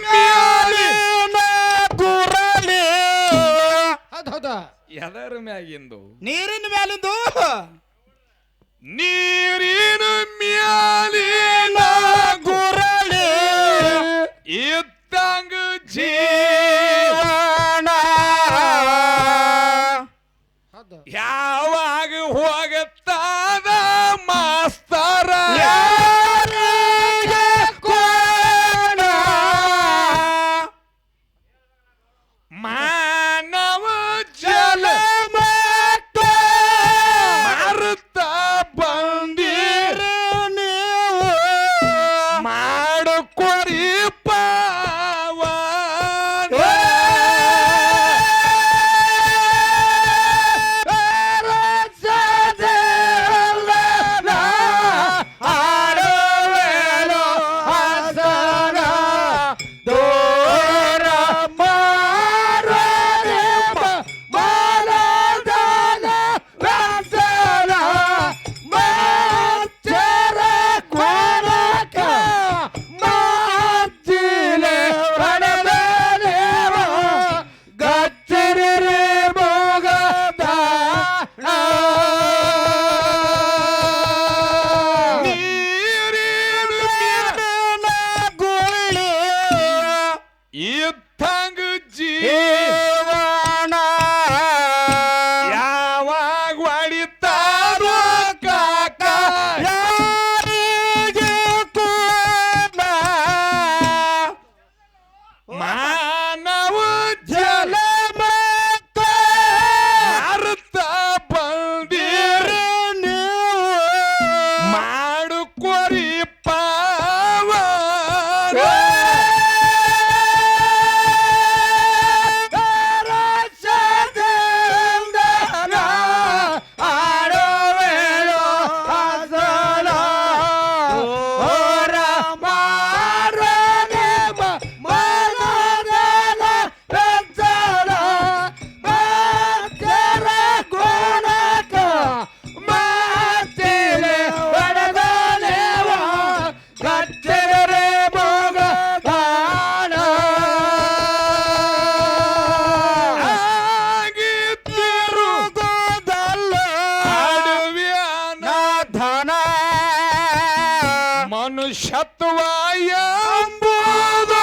ಮ್ಯಾಲಿನ ಗುರಳಿ ಹೌದೌದ ಎದರ ಮ್ಯಾಗಿಂದು ನೀರಿನ ಮ್ಯಾಲಿಂದು ನೀರಿನ ಮ್ಯಾಲಿನ ಗುರಳಿ ಇದ್ದಂಗ ಜೀವನ ಯಾವಾಗ ಹೋಗತ್ತಾದ ಮಾಸ್ತರ ಮಾನವ ಜಲ ಮಾರುತ್ತ ಬಂದಿರ ನೀವು ಮಾಡಿಕೊರಿ ಇದ್ದಂಗ ಜೀವನ ಯಾವಾಗ ಹೊಡಿತಾರೋ ಕಾಕ ಯಾರಿಗೆ ಕೂಡ ಮಾನವ ಜಲ ಮಾರುತ್ತ ಬಂದಿರ ನೀವು ಮಾಡಿಕೊರಿ ಮನುಷ್ಯತ್ವ ಎಂಬುದು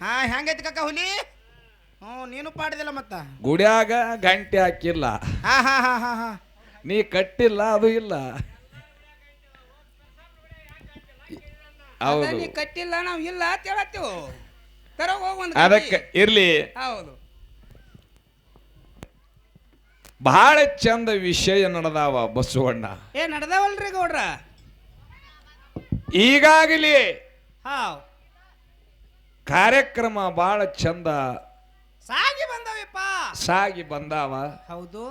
ಹಾ ಹೆಂಗೈತಿ ಕಾಕ ಹುಲಿ ನೀನು ಪಾಡಿದಿಲ್ಲ ಮತ್ತ ಗುಡ್ಯಾಗ ಗಂಟೆ ಹಾಕಿಲ್ಲ ಹಾ ಹಾ ಹಾ ಹಾ ಹಾ ನೀ ಕಟ್ಟಿಲ್ಲ ಅದು ಇಲ್ಲ ಹೌದು ನೀ ಕಟ್ಟಿಲ್ಲ ನಾವು ಇಲ್ಲ ಅಂತ ಹೇಳತ್ತೀವಿ ತರ ಹೋಗ್ ಅದಕ್ಕೆ ಇರ್ಲಿ ಹೌದು ಬಹಳ ಚಂದ ವಿಷಯ ನಡೆದಾವ ಬಸವಣ್ಣ ನಡ್ದಾವಲ್ರಿ ಗೌಡ್ರ ಈಗಾಗಲೇ ಹಾವ್ ಕಾರ್ಯಕ್ರಮ ಬಹಳ ಚಂದ ಸಾಗಿ ಬಂದಾವ ಹೌದು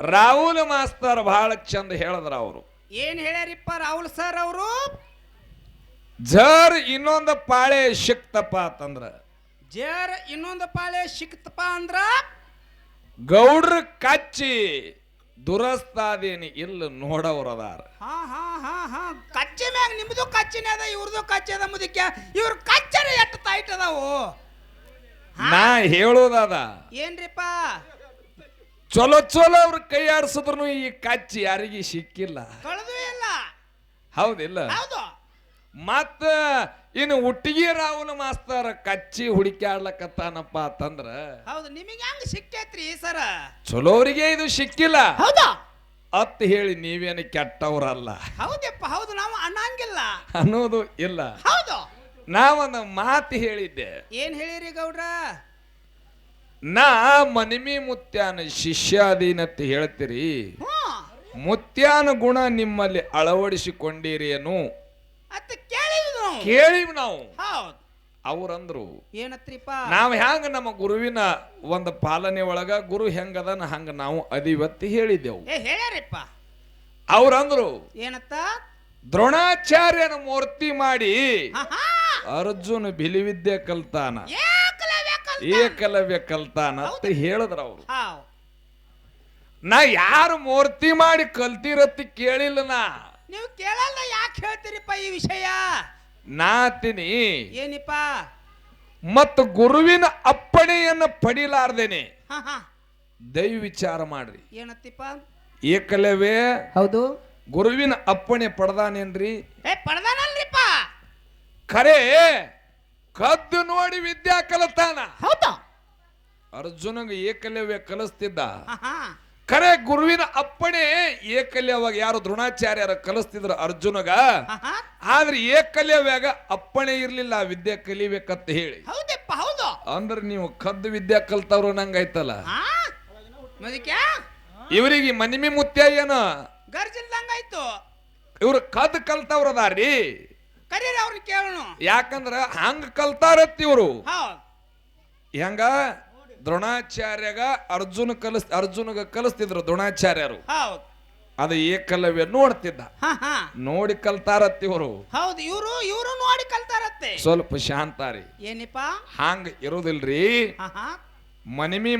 ರಾಹುಲ್ ಮಾಸ್ತರ್ ಬಹಳ ಚಂದ ಹೇಳಿದ್ರ ಅವರು ಏನ್ ಹೇಳ್ಯಾರಿಪ್ಪ ರಾಹುಲ್ ಸರ್ ಅವರು ಜರ್ ಇನ್ನೊಂದು ಪಾಳೆ ಸಿಕ್ತಪ್ಪ ಅಂತಂದ್ರ ಜರ್ ಇನ್ನೊಂದು ಪಾಳೆ ಸಿಕ್ತಪ್ಪ ಅಂದ್ರ ಗೌಡ್ರ ಕಚ್ಚಿ ದುರಸ್ತಾದೇನಿ ಇಲ್ಲ ನೋಡವ್ರದಾರ ಹಾ ಹಾ ಹಾ ಹಾ ಕಚ್ಚಿ ಮ್ಯಾಗ ನಿಮ್ದು ಕಚ್ಚಿನ ಅದ ಇವ್ರದು ಕಚ್ಚಿ ಅದ ಮುದಕ್ಕೆ ಇವ್ರ ಕಚ್ಚರ ಎಷ್ಟು ಟೈಟ್ ಅದಾವು ನಾ ಹೇಳೋದದ ಏನ್ರಿಪ್ಪ ಚಲೋ ಚಲೋ ಅವ್ರ ಕೈ ಆಡ್ಸಿದ್ರು ಈ ಕಚ್ಚಿ ಯಾರಿಗೆ ಸಿಕ್ಕಿಲ್ಲ ಕಳೆದು ಇಲ್ಲ ಹೌದಿಲ್ಲ ಹೌದು ಮತ್ತ ಇನ್ನು ಹುಟ್ಟಿಗೆ ರಾಹುಲ್ ಮಾಸ್ತರ್ ಕಚ್ಚಿ ಹುಡುಕ್ಯಾಡ್ಲಕತ್ತಾನಪ್ಪ ಅಂತಂದ್ರ ಹೌದು ನಿಮಗೆ ಹೆಂಗ್ ಸಿಕ್ಕೈತ್ರಿ ಸರ ಚಲೋರಿಗೆ ಇದು ಸಿಕ್ಕಿಲ್ಲ ಹೌದಾ ಅತ್ ಹೇಳಿ ನೀವೇನು ಕೆಟ್ಟವ್ರಲ್ಲ ಹೌದಪ್ಪ ಹೌದು ನಾವು ಅನ್ನಂಗಿಲ್ಲ ಅನ್ನೋದು ಇಲ್ಲ ಹೌದು ನಾವೊಂದು ಮಾತು ಹೇಳಿದ್ದೆ ಏನ್ ಹೇಳಿರಿ ಗೌಡ್ರ ನಾ ಮನಿಮಿ ಮುತ್ಯಾನ ಶಿಷ್ಯ ಅದೀನಂತ ಹೇಳ್ತೀರಿ ಮುತ್ಯಾನ ಗುಣ ನಿಮ್ಮಲ್ಲಿ ಅಳವಡಿಸಿಕೊಂಡಿರೇನು ಅತ್ತ ಕೇಳಿವಿ ನಾವು ಹೌದು ಅವ್ರಂದ್ರು ಏನತ್ರಿಪ್ಪ ನಾವ್ ಹೆಂಗ ನಮ್ಮ ಗುರುವಿನ ಒಂದು ಪಾಲನೆ ಒಳಗ ಗುರು ಹೆಂಗದನ ಹಂಗ ನಾವು ಅದಿವತ್ತಿ ಹೇಳಿದ್ದೆವು ಹೇಳ್ಯಾರಿಪ್ಪ ಅವ್ರಂದ್ರು ಏನತ್ತ ದ್ರೋಣಾಚಾರ್ಯನ ಮೂರ್ತಿ ಮಾಡಿ ಅರ್ಜುನ ಬಿಲಿವಿದ್ಯೆ ಕಲ್ತಾನ ಏಕಲವ್ಯ ಕಲ್ತಾನ ಅಂತ ಹೇಳಿದ್ರ ಅವ್ರು ನಾ ಯಾರು ಮೂರ್ತಿ ಮಾಡಿ ಕಲ್ತಿರತ್ತಿ ಕೇಳಿಲ್ಲ ನಾ. ನೀವು ಕೇಳಲ್ಲ ಯಾಕೆ ಹೇಳ್ತೀರಿಪ್ಪ ಈ ವಿಷಯ? ನಾತಿನಿ ಏನಿಪ್ಪ? ಮತ್ತು ಗುರುವಿನ ಅಪ್ಪಣೆಯನ್ನು ಪಡಿಲಾರ್ದೇನೆ ಹಾ ಹಾ ದೈವ ವಿಚಾರ ಮಾಡ್ರಿ. ಏನತ್ತಿಪ್ಪ? ಏಕಲವೇ ಹೌದು. ಗುರುವಿನ ಅಪ್ಪಣೆ ಪಡ್ದಾನೇನ್ರಿ? ಪಡ್ದಾನಲ್ರಿಪ್ಪ. ಖರೆ ಕದ್ದು ನೋಡಿ ವಿದ್ಯಾ ಕಲತಾನ. ಹೌದಾ? ಅರ್ಜುನಗ ಏಕಲವ್ಯ ಕಲಿಸ್ತಿದ್ದ. ಹಾ ಹಾ ಖರೆ ಗುರುವಿನ ಅಪ್ಪಣೆ ಏಕಲ್ಯವಾಗ ಯಾರು ದ್ರೋಣಾಚಾರ್ಯರ ಕಲಿಸ್ತಿದ್ರು ಅರ್ಜುನಗ. ಹಾ ಹಾ ಆದ್ರೆ ಏಕಲ್ಯವ್ಯಾಗ ಅಪ್ಪಣೆ ಇರ್ಲಿಲ್ಲ ವಿದ್ಯೆ ಕಲಿಬೇಕಂತ ಹೇಳಿ. ಹೌದಪ್ಪ ಹೌದು. ಅಂದ್ರೆ ನೀವು ಕದ್ದು ವಿದ್ಯಾ ಕಲ್ತವ್ರು ನಂಗಾಯ್ತಲ್ಲ. ಹಾ ಮದಿಕ್ಯಾ ಇವರಿಗೆ ಮನಿಮಿ ಮುತ್ಯ ಏನು ಗರ್ಜಿಲ್ದಂಗಾಯ್ತು. ಇವ್ರು ಕದ್ದು ಕಲ್ತವ್ರದಾರಿ. ಕರೀರಿ ಅವ್ರನ್ನ ಕೇಳೋಣ. ಯಾಕಂದ್ರ ಹಂಗ ಕಲ್ತಾರತ್ತಿ ಇವ್ರು. ಹೌದು. ಹೆಂಗ ದ್ರೋಣಾಚಾರ್ಯಗ ಅರ್ಜುನಗ ಕಲಿಸ್ತಿದ್ರು ದ್ರೋಣಾಚಾರ್ಯರು. ಹೌದು. ಅದು ಏಕಲವ್ಯ ನೋಡ್ತಿದ್ದ. ಹಾ ಹಾ ನೋಡಿ ಕಲ್ತಾರತ್ತಿ ಇವರು. ಹೌದು. ಇವರು ನೋಡಿ ಕಲ್ತಾರತ್ತೆ. ಸ್ವಲ್ಪ ಶಾಂತಾರಿ. ಏನಿಪ್ಪ? ಹಂಗ ಇರುದಿಲ್ರಿ. ಹಾ ಹಾ ಮನಿಮಿ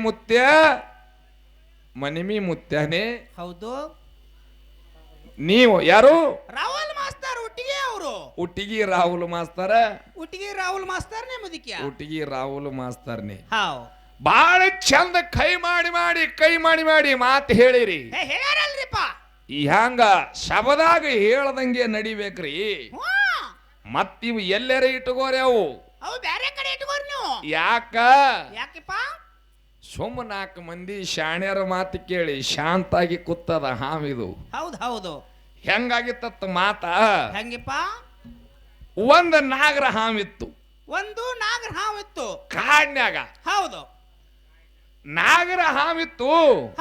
ಮುತ್ಯನೇ. ಹೌದು. ನೀವು ಯಾರು? ರಾಹುಲ್ ಮಾಸ್ತರ್ ಒಟ್ಟಿಗೆ ಅವರು. ಉಟ್ಟಿಗಿ ರಾಹುಲ್ ಮಾಸ್ತರ. ಒಟ್ಟಿಗೆ ರಾಹುಲ್ ಮಾಸ್ತರ್ನೇ ಮುದಿಕ್ಯಾ. ಉಟ್ಟಿಗಿ ರಾಹುಲ್ ಮಾಸ್ತರ್ನೇ. ಹೌದು. ಬಾಳ ಚಂದ ಕೈ ಮಾಡಿ ಮಾತು ಹೇಳಿರಿ. ಹೇಳ್ಯಾರಲ್ರಿಪ್ಪ. ಈ ಹಂಗ ಶಬದಾಗ ಹೇಳದಂಗೆ ನಡಿಬೇಕ್ರಿ. ಮತ್ತಿವು ಎಲ್ಲೆರ ಇಟ್ಕೋರಿ ಅವು. ಅವು ಬೇರೆ ಕಡೆ ಇಟ್ಕೋರಿ ನೀವು. ಯಾಕಪ್ಪ? ಸುಮ್ಮ 4 ಮಂದಿ ಶಾಣ್ಯರ ಮಾತು ಕೇಳಿ ಶಾಂತಾಗಿ ಕೂತದ ಹಾವಿದು. ಹೌದು ಹೌದು. ಹೆಂಗಾಗಿತ್ತ ಮಾತ? ಹೆಂಗಿಪ್ಪ? ಒಂದು ನಾಗರ ಹಾವಿತ್ತು. ಒಂದು ನಾಗರ ಹಾವಿತ್ತು ಕಾಡ್ನ್ಯಾಗ. ಹೌದು. ನಾಗರ ಹಾವಿತ್ತು.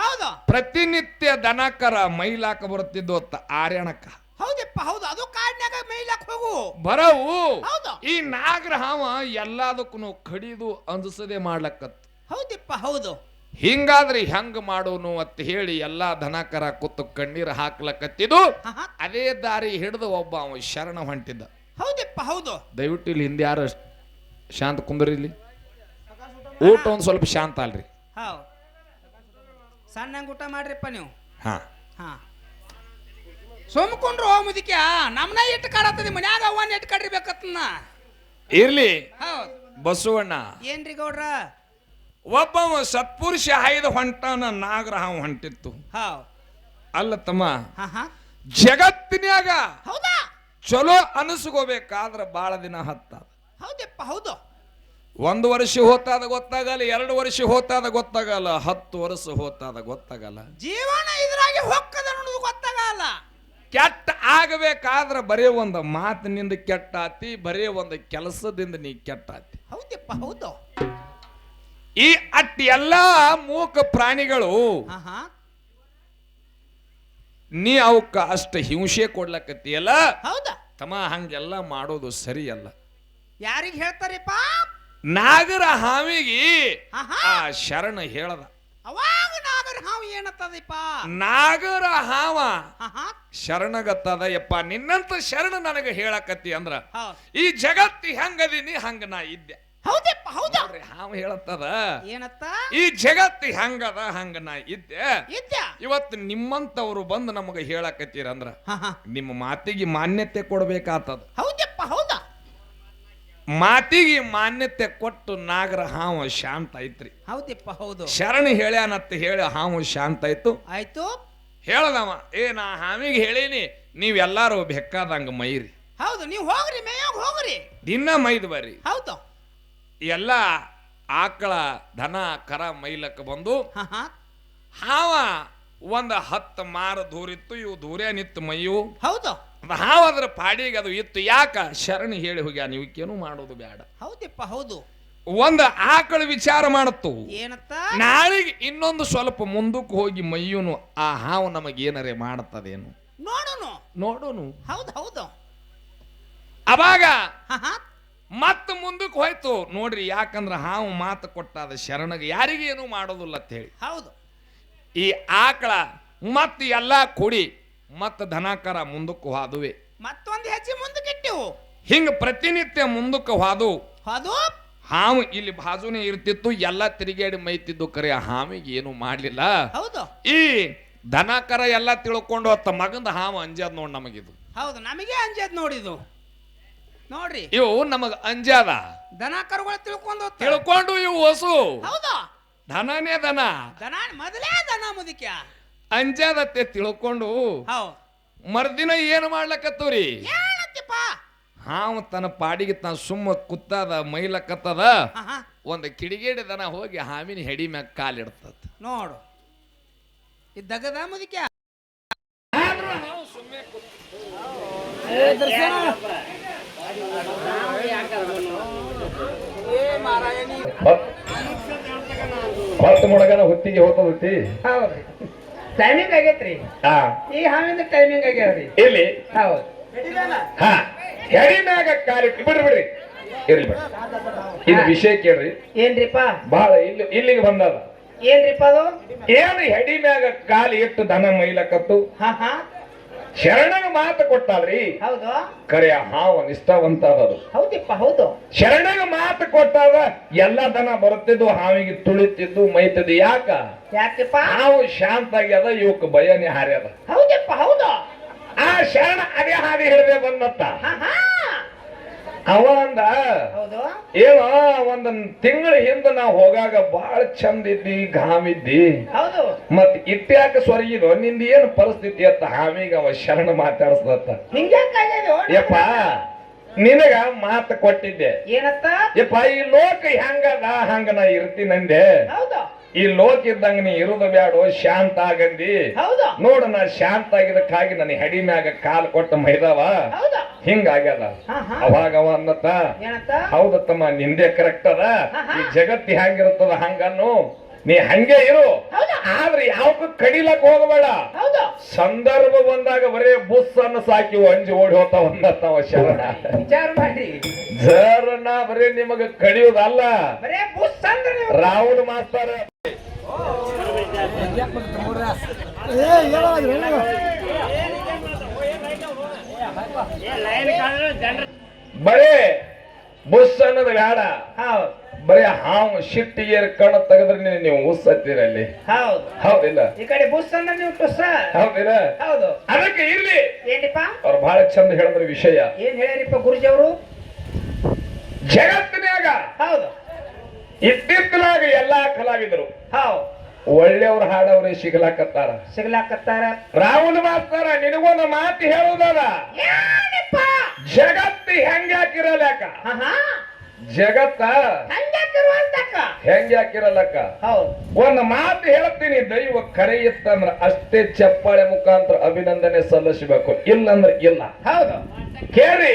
ಹೌದು. ಪ್ರತಿನಿತ್ಯ ದನಕರ ಮೈಲಾಕ ಬರುತ್ತಿದ್ದು ಆರ್ಯಣಕ್ಕ. ಹೌದಪ್ಪ ಹೌದು. ಅದು ಕಾಡ್ನ್ಯಾಗ ಮೈಲಾಕ ಹೋಗು ಬರವು. ಹೌದು. ಈ ನಾಗರ ಹಾವ ಎಲ್ಲದಕ್ಕೂ ಕಡಿದು ಅಂದಿಸದೆ ಮಾಡ್ಲಕ್ಕತ್ತು. ಹೌದಪ್ಪ ಹೌದು. ಹಿಂಗಾದ್ರೆ ಹೆಂಗ ಮಾಡೋನು ಅಂತ ಹೇಳಿ ಎಲ್ಲಾ ದನಕರ ಕೂತು ಕಣ್ಣೀರು ಹಾಕ್ಲಕತ್ತಿದ್ದು. ಅದೇ ದಾರಿ ಹಿಡಿದು ಒಬ್ಬ ಅವ ಶರಣ ಹೊಂಟಿದ್ದ. ಹೌದಪ್ಪ ಹೌದು. ದಯವಿಟ್ಟು ಇಲ್ಲಿ ಹಿಂದೆ ಯಾರು ಶಾಂತ ಕುಂದ್ರಿ. ಇಲ್ಲಿ ಊಟ ಒಂದ್ ಸ್ವಲ್ಪ ಶಾಂತ ಅಲ್ರಿ. ಹೌದು. ಸಣ್ಣಂಗ ಊಟ ಮಾಡ್ರಿಪ್ಪ ನೀವು. ಹಾ ಹಾ ಸೋಮಕೊಂಡ್ರು ಮುದಿಕ್ಯಾ. ನಮ್ನ ಇಟ್ಟು ಕಾಡತ್ತದ ಮನ್ಯಾಗ ಅವನ್ನ ಇಟ್ಟು ಕಡಿಬೇಕತ್ತನ್ನ. ಇರ್ಲಿ. ಹೌದು. ಬಸವಣ್ಣ ಏನ್ರಿ ಗೌಡ್ರ? ಒಬ್ಬವ ಸತ್ಪುರುಷ ಹಾಯ್ದ ಹೊಂಟಾನ. ನಾಗರ ಹಾವು ಹೊಂಟಿತ್ತು. ಹೌದು. ಅಲ್ಲ ತಮ್ಮ, ಹಾ ಹಾ ಜಗತ್ತಿನ್ಯಾಗ ಹೌದಾ ಚಲೋ ಅನಿಸ್ಕೋಬೇಕಾದ್ರ ಬಾಳ ದಿನ ಹತ್ತ. ಹೌದಪ್ಪ ಹೌದು. 1 ವರ್ಷ ಹೋತಾದ ಗೊತ್ತಾಗಲ್ಲ, 2 ವರ್ಷ ಹೋತಾದ ಗೊತ್ತಾಗಲ್ಲ, 10 ವರ್ಷ ಹೋತಾದ ಗೊತ್ತಾಗಲ್ಲ. ಜೀವನ ಇದ್ರಾಗೆ ಹೊಕ್ಕದ ಅನ್ನೋದು ಗೊತ್ತಾಗಲ್ಲ. ಕೆಟ್ಟ ಆಗಬೇಕಾದ್ರ ಬರೇ ಒಂದು ಮಾತಿನಿಂದ ಕೆಟ್ಟಾತಿ, ಬರೇ ಒಂದು ಕೆಲಸದಿಂದ ನೀ ಕೆಟ್ಟಾತಿ. ಹೌದಪ್ಪ ಹೌದು. ಈ ಅಟ್ಟಿ ಎಲ್ಲ ಮೂಕ ಪ್ರಾಣಿಗಳು ಹಾ ಹಾ ನೀ ಅವಕ್ಕ ಅಷ್ಟ ಹಿಂಸೆ ಕೊಡ್ಲಕತ್ತಿಯಲ್ಲ ಹೌದಾ ತಮ್ಮ. ಹಂಗೆಲ್ಲ ಮಾಡೋದು ಸರಿಯಲ್ಲ. ಯಾರಿಗೆ ಹೇಳ್ತಾರಿಪ್ಪ? ನಾಗರ ಹಾವಿಗೆ ಆಹಾ. ಆ ಶರಣ ಹೇಳದ. ಅವಾಗ ನಾಗರ ಹಾವು ಏನತ್ತದಪ್ಪ? ನಾಗರ ಹಾವ ಹಾ ಹಾ ಶರಣಗತ್ತದ. ಯಪ್ಪ ನಿನ್ನಂತ ಶರಣ ನನಗೆ ಹೇಳಕತ್ತಿ ಅಂದ್ರ ಹೌದು. ಈ ಜಗತ್ತಿ ಹೆಂಗದೀನಿ ಹಂಗ ನಾ ಇದ್ದೆ. ಹೌದಪ್ಪ ಹೌದು. ಹಾವ ಹೇಳತ್ತದ ಏನತ್ತ? ಈ ಜಗತ್ತಿ ಹೆಂಗದ ಹಂಗ ನಾ ಇದ್ದೆ. ಇದ್ಯಾ? ಇವತ್ತು ನಿಮ್ಮಂತವ್ರು ಬಂದು ನಮಗೆ ಹೇಳಕತ್ತೀರಂದ್ರ ಹಾ ಹಾ ನಿಮ್ಮ ಮಾತಿಗೆ ಮಾನ್ಯತೆ ಕೊಡ್ಬೇಕಾಗ್ತದ. ಹೌದಪ್ಪ ಹೌದಾ. ಮಾತಿಗೆ ಮಾನ್ಯತೆ ಕೊಟ್ಟು ನಾಗರ ಹಾವ ಶಾಂತ ಐತ್ರಿ. ಹೌದಪ್ಪ ಹೌದು. ಶರಣ ಹೇಳ್ಯಾನತ್ತ ಹೇಳಿ ಹಾವು ಶಾಂತ ಆಯ್ತು. ಆಯ್ತು. ಹೇಳದವ, ನಾ ಹಾವಿಗೆ ಹೇಳೀನಿ, ನೀವೆಲ್ಲಾರು ಬೆಕ್ಕಾದಂಗ ಮೈರಿ. ಹೌದು. ನೀವು ಹೋಗ್ರಿ, ಮೇಯೋಗ ಹೋಗ್ರಿ, ದಿನ ಮೈದ್ ಬರ್ರಿ. ಹೌದು. ಎಲ್ಲ ಆಕಳ ದನ ಕರ ಮೈಲಕ್ಕ ಬಂದು ಹಾ ಹಾ ಹಾವ 10 ಮಾರ ದೂರಿತ್ತು. ಇವು ದೂರೇ ನಿತ್ತು ಮೈಯು. ಹೌದು. ಹಾವ ಅದ್ರ ಪಾಡಿಗೆ ಅದು ಇತ್ತು. ಯಾಕ ಶರಣ ಹೇಳಿ ಹೋಗ್ಯ, ನೀವಕ್ಕೇನು ಮಾಡೋದು ಬೇಡ. ಹೌದಪ್ಪ ಹೌದು. ಒಂದು ಆಕಳ ವಿಚಾರ ಮಾಡತ್ತು, ಏನತ್ತ? ನಾಳೆಗೆ ಇನ್ನೊಂದು ಸ್ವಲ್ಪ ಮುಂದಕ್ಕೆ ಹೋಗಿ ಮೈಯುನು ಆ ಹಾವು ನಮಗೇನರೇ ಮಾಡುತ್ತದೇನು ನೋಡೋನು. ಹೌದು ಹೌದು. ಅವಾಗ ಹಾ ಹಾ ಮತ್ತ ಮುಂದಕ್ಕೆ ಹೋಯ್ತು ನೋಡ್ರಿ. ಯಾಕಂದ್ರ ಹಾವು ಮಾತು ಕೊಟ್ಟಾದ ಶರಣಗೆ ಯಾರಿಗೆ ಏನು ಮಾಡೋದಿಲ್ಲ ಅಂತ ಹೇಳಿ. ಹೌದು. ಈ ಆಕಳ ಮತ್ತ ಎಲ್ಲಾ ಕೂಡಿ ಮತ್ತ ದನಕರ ಮುಂದಕ್ಕೆ ಹೋದುವೆ. ಮತ್ತೊಂದು ಹೆಜ್ಜೆ ಮುಂದಕ್ಕೆ ಇಟ್ಟೆವು. ಹಿಂಗ ಪ್ರತಿನಿತ್ಯ ಮುಂದಕ್ಕೆ ಹೋದು ಅದು ಹಾವು ಇಲ್ಲಿ ಬಾಜುನೇ ಇರ್ತಿತ್ತು, ಎಲ್ಲ ತಿರುಗಾಡಿ ಮೈತಿದ್ದು ಕರೆ ಹಾವಿಗೆ ಏನು ಮಾಡ್ಲಿಲ್ಲ. ಹೌದು ಈ ದನಕರ ಎಲ್ಲ ತಿಳ್ಕೊಂಡು ಅತ್ತ ಮಗಂದ ಹಾವು ಅಂಜಾದ ನೋಡ್ ನಮಗಿದು. ಹೌದು ನಮಗೆ ಅಂಜದ್ ನೋಡಿದು ನೋಡ್ರಿ, ಇವು ನಮಗ ಅಂಜಾದ ದನ ಕರುಗಳು ತಿಳ್ಕೊಂಡು ಇವು ಹೊಸು ಹೌದು ದನನೇ ದನ ದನ ಮೊದಲೇ ದನ ಮುದಿಕ್ಯ ಅಂಜಾದತ್ತೆ ತಿಳ್ಕೊಂಡು ಹೌದು ಮರ್ದಿನ ಏನು ಮಾಡ್ಲಕತ್ತವ್ರಿ, ಏನಂತಿಪ್ಪ ಹಾವು ತನ್ನ ಪಾಡಿಗೆ ತಾನು ಸುಮ್ಮ ಕುತ್ತದ ಮೈಲಕತ್ತದ. ಒಂದು ಕಿಡಿಗೇಡಿ ದನ ಹೋಗಿ ಹಾವಿನ ಹೆಡಿ ಮ್ಯಾಗ ಕಾಲಿಡ್ತದ. ನೋಡು ಇದ್ದಗದ ಮುದಿಕ್ಯ ಹೊತ್ತು ಮುಳಗನ ಹೊತ್ತಿಗೆ ಹೋಗ್ತದತಿ. ಹೌದ್ರಿ ಟೈಮಿಂಗ್ ಆಗೈತ್ರಿ. ಈ ಹಾವಿಂದ ಟೈಮಿಂಗ್ ಆಗ್ಯಾವ್ರಿ ಇಲ್ಲಿ. ಹೌದು ಹಾ ಹೆಡಿ ಮ್ಯಾಗ ಕಾಲಿಟ್ಟು ಬಿಡ್ರಿ ಇರ್ಲಿ ಬಿಡ್ರಿ. ಇದು ವಿಷಯ ಕೇಳ್ರಿ. ಏನ್ರಿಪ್ಪ ಬಹಳ ಇಲ್ಲಿಗೆ ಬಂದದ. ಏನ್ರಿಪ್ಪ ಅದು? ಏನು ಹೆಡಿ ಮ್ಯಾಗ ಕಾಲಿ ಇಟ್ಟು ದನ ಮೈಲಕತ್ತು. ಶರಣಗ ಮಾತು ಕೊಟ್ಟಾಲ್ರಿ. ಹೌದು ಕರೆ ಹಾವು ನಿಷ್ಠಾವಂತ ಅದು. ಹೌದಿಪ್ಪ ಹೌದು. ಶರಣಗ ಮಾತು ಕೊಟ್ಟಾಗ ಎಲ್ಲ ದನ ಬರುತ್ತಿದ್ದು ಹಾವಿಗೆ ತುಳಿತಿದ್ದು ಮೈತದ್ದು. ಯಾಕಪ್ಪ? ಹಾವು ಶಾಂತ ಆಗ್ಯದ, ಇವಕ್ ಭಯನೇ ಹಾರ್ಯದ. ಹೌದಪ್ಪ ಹೌದು. ಆ ಶರಣ ಅದೇ ಹಾದಿ ಹಿಡಿದೇ ಬಂದತ್ತ. ಅವ ಅಂದ ಏನೋ ಒಂದ್ ತಿಂಗಳ ಹಿಂದ ನಾವು ಹೋಗಾಗ ಬಹಳ ಚಂದ ಇದ್ದಿ, ಘಾಮಿದ್ದಿ, ಹೌದು ಮತ್ ಇಟ್ಟ್ಯಾಕ ಸ್ವರ್ಗಿದೋ ನಿಂದ ಏನು ಪರಿಸ್ಥಿತಿ ಅತ್ತ ಹಾವಿಗೆ ಅವ ಶರಣ ಮಾತಾಡ್ಸದತ್ತ. ಯಪ್ಪ ನಿನಗ ಮಾತು ಕೊಟ್ಟಿದ್ದೆ ಏನತ್ತ? ಯಪ್ಪ ಈ ಲೋಕ ಹೆಂಗದ ಹಂಗ ನಾ ಇರ್ತೀನಂದೆ. ಈ ಲೋಕ ಇದ್ದಂಗ ನೀ ಇರುದು ಬ್ಯಾಡೋ, ಶಾಂತ ಆಗಂದಿ. ನೋಡ ನಾ ಶಾಂತ ಆಗಿದಕ್ಕಾಗಿ ನನ್ನ ಹೆಡಿ ಮ್ಯಾಗ ಕಾಲ್ ಕೊಟ್ಟ ಮೈದಾವ ಹಿಂಗಾಗ್ಯದ. ಅವಾಗ ಅವ ಅನ್ನತ್ತ ಹೌದತ್ತಮ್ಮ ನಿಂದೆ ಕರೆಕ್ಟ್ ಅದ, ಈ ಜಗತ್ತಿ ಹೆಂಗಿರುತ್ತದ ಹಂಗನ್ನು ನೀ ಹಂಗೆ ಇರು, ಆದ್ರೆ ಯಾವಕ್ಕೂ ಕಡಿಲಕ್ ಹೋಗಬೇಡ. ಸಂದರ್ಭ ಬಂದಾಗ ಬರೇ ಬುಸ್ ಅನ್ನ ಸಾಕಿ ಅಂಜಿ ಓಡಿ ಹೋಗ್ತಾವ ಅಂದತ್ತವ ಶರಣ. ವಿಚಾರ ಮಾಡಿ ಜರಣ ಬರೇ ನಿಮಗ ಕಡಿಯುವುದಲ್ಲ, ರಾಹುಲ್ ಮಾಸ್ತರ ಬರೇ ಬುಸ್ ಅನ್ನೋದು ಬೇಡ. ಬರೀ ಹಾವು ಶಿಟ್ಟಿಗೆ ಕಣ ತೆಗೆದ್ರೆ ನೀವು ಉಸ್ಸತ್ತೀರಲ್ಲಿ. ಹೌದಿಲ್ಲ? ಈ ಕಡೆ ಬುಸ್ ಅಂದ್ರೆ ನೀವು ಟುಸ್ಸ. ಹೌದಿಲ್ಲ? ಹೌದು. ಅದಕ್ಕೆ ಇಲ್ಲಿ ಏನಿಪ್ಪ ಅವ್ರು ಬಹಳ ಚಂದ ಹೇಳಿದ್ರ ವಿಷಯ. ಏನ್ ಹೇಳ್ಯಾರಿಪ್ಪ ಗುರುಜಿ ಅವರು? ಜಗತ್ತಿನಾಗ ಹೌದು ಇತ್ತಿತ್ತಲಾಗ ಎಲ್ಲಾ ಕಲಾವಿದರು ಹೌದು ಒಳ್ಳೆಯವ್ರು ಹಾಡವ್ರೆ ಸಿಗ್ಲಾಕತ್ತಾರ. ರಾಹುಲ್ ಮಾಸ್ತರ ನಿನಗೊಂದು ಮಾತು ಹೇಳುದದ, ಜಗತ್ತು ಹೆಂಗ್ಯಾಕಿರಲಕ್ಕ, ಜಗತ್ತ ಹೆಂಗ್ಯಾಕಿರಲಕ್ಕ. ಒಂದು ಮಾತು ಹೇಳ್ತೀನಿ, ದೈವ ಕರೆ ಇತ್ತಂದ್ರ ಅಷ್ಟೇ ಚಪ್ಪಾಳೆ ಮುಖಾಂತರ ಅಭಿನಂದನೆ ಸಲ್ಲಿಸಬೇಕು, ಇಲ್ಲಂದ್ರೆ ಇಲ್ಲ. ಹೌದು ಕೇಳಿ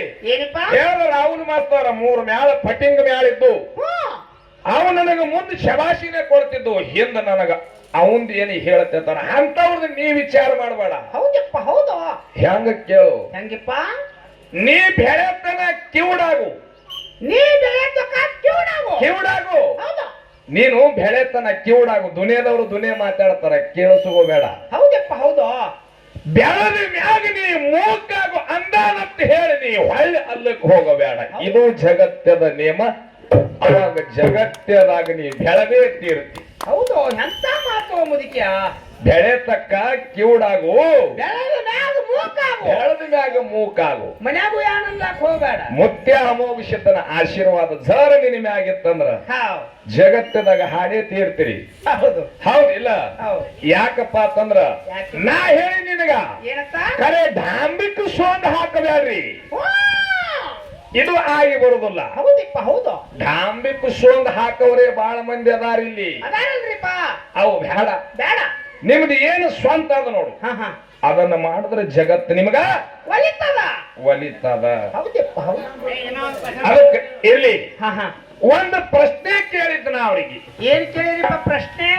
ಹೇಳ ರಾಹುಲ್ ಮಾಸ್ತರ 3 ಮ್ಯಾಳ ಪಟಿಂಗ್ ಮ್ಯಾಳಿದ್ದು ಅವ ನನಗ ಮುಂದೆ ಶಬಾಶಿನೇ ಕೊಡ್ತಿದ್ದು, ಹಿಂದ ನನಗ ಅವಂದ್ ಏನು ಹೇಳತ್ತಾನ ಅಂತವ್ರದ್ದು ನೀ ವಿಚಾರ ಮಾಡಬೇಡ. ಹೌದಪ್ಪ ಹೌದು. ಹೆಂಗ ಕೇಳು, ಹೆಂಗಿಪ್ಪ? ನೀ ಬೆಳೆತನ ಕಿವುಡಾಗು, ಕಿವುಡಾಗು. ನೀನು ಬೆಳೆತನ ಕಿವುಡಾಗು. ದುನಿಯಾದವರು ದುನಿಯಾ ಮಾತಾಡ್ತಾರ, ಕೇಳಿಸ್ಕೋಬೇಡ. ಹೌದಪ್ಪ ಹೌದು. ಬೆಳೆದ ಮ್ಯಾಗ ನೀ ಮೂಕಾಗು ಅಂದಾನಂತ ಹೇಳಿ ನೀ ಹೊಳ್ಳಿ ಅಲ್ಲಕ್ಕೆ ಹೋಗಬೇಡ. ಇದು ಜಗತ್ತದ ನಿಯಮ. ಅವಾಗ ಜಗತ್ತದಾಗ ನೀ ಬೆಳದೇ ತೀರ್ತಿ. ಹೌದು ಎಂತ ಮಾತು ಮುದಿಕ್ಯ. ಬೆಳೆತಕ್ಕ ಕಿವುಡಾಗು, ಬೆಳೆದ ಮ್ಯಾಗ ಮೂಕಾಗು. ಮನ್ಯಾಗು ಯಾನಲ್ಲಕ್ ಹೋಗಬೇಡ. ಮುತ್ಯ ಅಮೋಘಿಷತನ ಆಶೀರ್ವಾದ ಜರ ನಿನ್ನ ಮ್ಯಾಗಿತ್ತಂದ್ರ ಜಗತ್ತದಾಗ ಹಾಡೇ ತೀರ್ತೀರಿ. ಹೌದು ಹೌದಿಲ್ಲ? ಯಾಕಪ್ಪ ಅಂತಂದ್ರ ನಾ ಹೇಳಿ ನಿನಗ ಕರೆ ಡಾಂಬಿಕ್ ಸೋಂದ್ ಹಾಕಬೇಡ್ರಿ, ಇದು ಆಗಿ ಬರುದಿಲ್ಲ. ಹೌದಿಪ್ಪ ಹೌದು. ಡಾಂಬಿಕ್ ಸೋಂದ್ ಹಾಕವ್ರೆ ಬಾಳ ಮಂದಿ ಅದಾರ ಇಲ್ಲಿ. ಅವು ಬೇಡ ಬೇಡ. ನಿಮ್ದು ಏನು ಸ್ವಂತ ಅದ ನೋಡು, ಅದನ್ನ ಮಾಡಿದ್ರೆ ಜಗತ್ತು ನಿಮಗ ಒಲಿತದ. ಅದಕ್ಕೆ ಇರ್ಲಿ. ಒಂದು ಪ್ರಶ್ನೆ ಕೇಳಿದ್ನ ಅವ್ರಿಗೆ. ಏನ್ ಕೇಳಿರಿಪ್ಪ ಪ್ರಶ್ನೆ?